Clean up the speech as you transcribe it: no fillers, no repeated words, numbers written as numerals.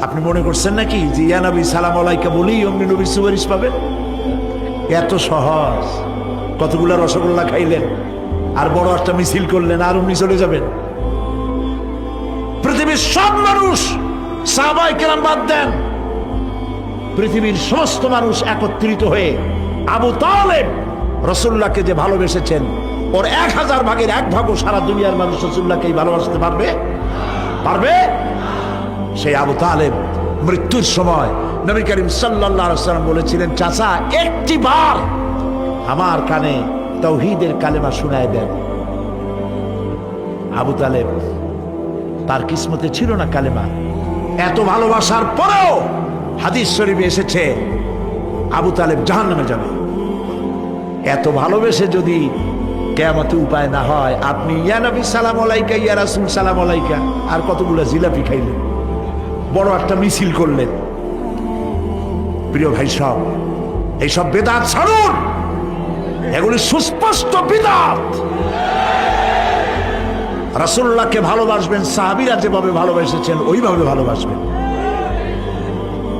আপনি মনে করছেন নাকি যে ইয়া নবী সালাম আলাইকা বলেই অমনি নবী সুপারিশ পাবেন? এত সহজ। কতগুলা রসগোল্লা খাইলেন আর বড় একটা মিছিল করলেন আর অমনি চলে যাবেন? পৃথিবীর সব মানুষ, সাহাবায়ে কেরাম বাদ দেন, পৃথিবীর সমস্ত মানুষ একত্রিত হয়ে আবু তালেব রাসূলুল্লাহকে যে ভালোবেসেছেন, ওর 1000 ভাগের 1 ভাগও সারা দুনিয়ার মানুষ রাসূলুল্লাহকেই ভালোবাসতে পারবে? পারবে? সেই আবু তালেব মৃত্যুর সময় নবী করিম সাল্লাল্লাহু আলাইহি ওয়াসাল্লাম বলেছিলেন, চাচা একটি বার আমার কানে তাওহীদের কালেমা শোনায় দেন। আবু তালেব, তার কিসমতে ছিল না কালেমা। এত ভালোবাসার পরেও হাদিস শরীফে এসেছে আবু তালেব জাহান্নামে যাবে। এত ভালোবেসে যদি কিয়ামতে উপায় না হয়, আপনি ইয়া নবী সালাম আলাইকা, ইয়া রাসূল সালাম আলাইকা আর কতগুলো জিলাপি খাইলেন, বড় একটা মিছিল করলেন। প্রিয় ভাই সব, এইসব বেদাত ছাড়ুন, এগুলি সুস্পষ্ট বিদআত। রাসূলুল্লাহকে ভালোবাসবেন, সাহাবীরা যেভাবে ভালোবেসেছেন ওইভাবে ভালোবাসবেন।